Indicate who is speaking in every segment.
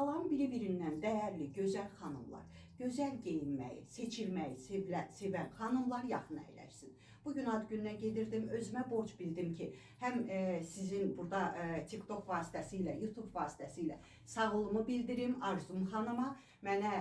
Speaker 1: Salam biri-birindən dəyərli, gözəl xanımlar, gözəl geyinməyi, seçilməyi sevən xanımlar yaxın əyləşsin. Bugün ad gününə gedirdim, özümə borc bildim ki, həm sizin burada TikTok vasitəsilə, YouTube vasitəsilə sağolluğumu bildirim Arzum xanıma, mənə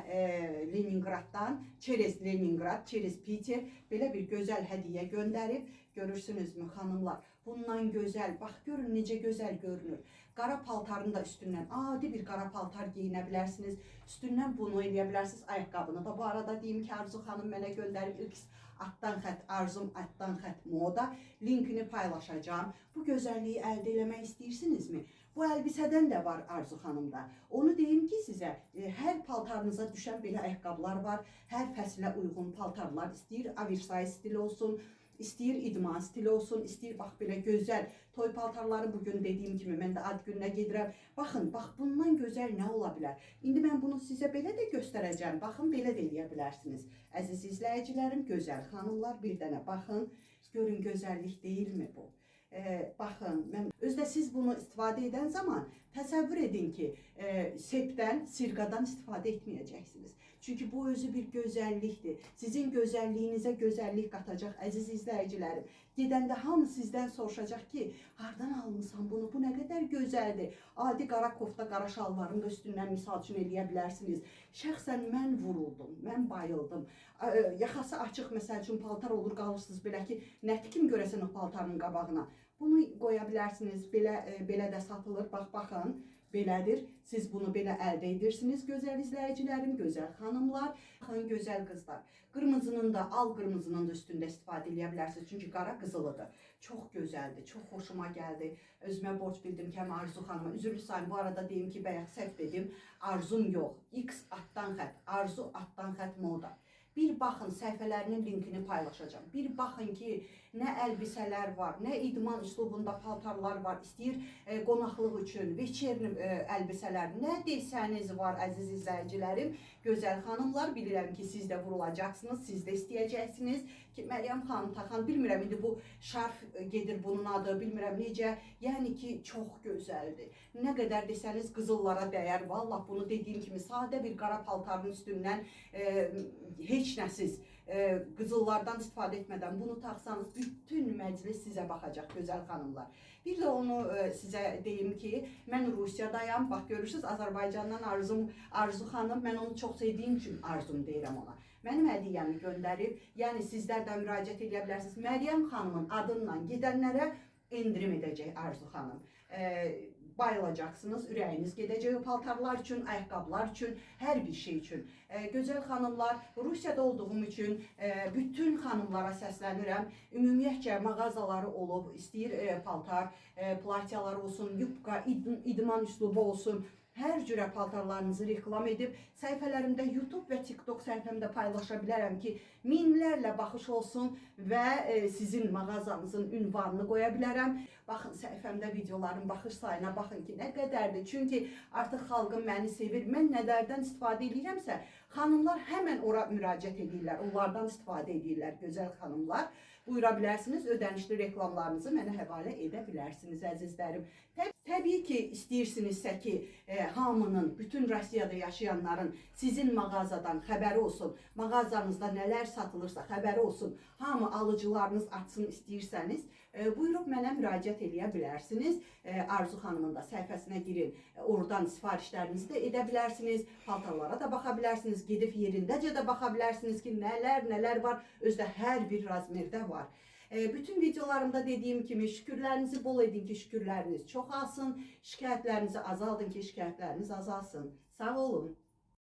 Speaker 1: Leningraddan, çerez Leningrad, çerez Piter belə bir gözəl hədiyyə göndərib. Görürsünüzmü xanımlar? Bundan gözəl, bax görün necə gözəl görünür. Qara paltarını da üstündən, adi bir qara paltar geyinə bilərsiniz. Üstündən bunu eləyə bilərsiniz, ayaqqabını da. Bu arada deyim ki, Arzu xanım mənə göndərib X altdan xət, Arzum altdan xət moda. Linkini paylaşacağım. Bu gözəlliyi əldə eləmək istəyirsinizmi? Bu əlbisədən də var Arzu xanımda. Onu deyim ki sizə, hər paltarınıza düşən belə ayaqqabılar var. Hər fəsilə uyğun paltarlar istəyir, oversize stil olsun. İstəyir idman stili olsun, istəyir bax belə gözəl toy paltarları. Bugün dediyim kimi mən də ad gününə gedirəm. Baxın, bax bundan gözəl nə ola bilər? İndi mən bunu sizə belə də göstərəcəm. Baxın, belə də eləyə bilərsiniz. Əziz izləyicilərim, gözəl xanımlar, bir dənə baxın. Görün gözəllik deyilmi bu? Baxın, özdə siz bunu istifadə edən zaman təsəvvür edin ki, sepdən, sirqadan istifadə etməyəcəksiniz. Çünki bu özü bir gözəllikdir. Sizin gözəlliyinizə gözəllik qatacaq əziz izləyicilərim. Gedəndə hamı sizdən soruşacaq ki, hardan almısan bunu, bu nə qədər gözəldir. Adi qara kofta, qara şalvarını da üstündən misal üçün eləyə bilərsiniz. Şəxsən mən vuruldum, mən bayıldım. Yaxası açıq məsəl üçün paltar olur, qalırsınız belə ki, nə tikim görəsən o paltarın qabağına. Bunu qoya bilərsiniz, belə də satılır, baxın, belədir. Siz bunu belə əldə edirsiniz, gözəl izləyicilərim, gözəl xanımlar, baxın, gözəl qızlar. Qırmızının da, al qırmızının da üstündə istifadə edə bilərsiniz, çünki qara qızılıdır. Çox gözəldir, çox xoşuma gəldi. Özümə borc bildim ki, həm Arzu xanıma, üzrlü sayın, bu arada deyim ki, bayaq səhv dedim, Arzum yox, X altdan xət, Arzu altdan xət moda. Bir baxın, səhifələrinin linkini paylaşacağım. Bir baxın ki, nə əlbisələr var, nə idman üslubunda paltarlar var, istəyir qonaqlıq üçün, veçerni əlbisələr, nə desəniz var əziz izləyicilərim, gözəl xanımlar. Bilirəm ki, siz də vurulacaqsınız, siz də istəyəcəksiniz ki, Məryəm xanım taxan, bilmirəm, indi bu şarf gedir bunun adı, bilmirəm necə, yəni ki, çox gözəldir. Nə qədər desəniz qızıllara dəyər, vallah bunu dediyim kimi, sadə bir qara paltarın üstündən heç nəsiz qızıllardan istifadə etmədən bunu taxsanız bütün məclis sizə baxacaq gözəl xanımlar. Bir də onu sizə deyim ki, mən Rusiyadayam. Bax görürsünüz, Azərbaycandan Arzu xanım, mən onu çox sevdiyim üçün Arzum deyirəm ona. Mənim hədiyyəmi göndərib, yəni sizlər də müraciət edə bilərsiniz. Məryəm xanımın adından gedənlərə endirim edəcək Arzu xanım. Bayılacaqsınız, ürəyiniz gedəcək o paltarlar üçün, ayaqqabılar üçün, hər bir şey üçün. Gözəl xanımlar, Rusiyada olduğum üçün bütün xanımlara səslənirəm. Ümumiyyətcə mağazaları olub, istəyir paltar, platyalar olsun, yubka, idman üslubu olsun. Hər cürə paltarlarınızı reklam edib, səhifələrimdə YouTube və TikTok səhifəmdə paylaşa bilərəm ki, minlərlə baxış olsun və sizin mağazanızın ünvanını qoya bilərəm. Baxın, səhifəmdə videoların baxış sayına baxın ki, nə qədərdir. Çünki artıq xalqım məni sevir. Mən nələrdən istifadə edirəmsə, xanımlar həmən ora müraciət edirlər, onlardan istifadə edirlər, gözəl xanımlar. Buyura bilərsiniz, ödənişli reklamlarınızı mənə həvalə edə bilərsiniz, əzizlərim. Təbii ki, istəyirsinizsə ki, hamının, bütün Rusiyada yaşayanların sizin mağazadan xəbəri olsun, mağazanızda nələr satılırsa xəbəri olsun, hamı alıcılarınız açsın istəyirsəniz, buyurub mənə müraciət edə bilərsiniz. Arzu xanımın da səhifəsinə girin, oradan sifarişlərinizi də edə bilərsiniz, paltarlara da baxa bilərsiniz, gedib yerindəcə də baxa bilərsiniz ki, nələr var, özdə hər bir razmerdə var. Bütün videolarımda dediyim kimi şükürlərinizi bol edin ki, şükürləriniz çoxalsın, şikayətlərinizi azaldın ki, şikayətləriniz azalsın. Sağ olun.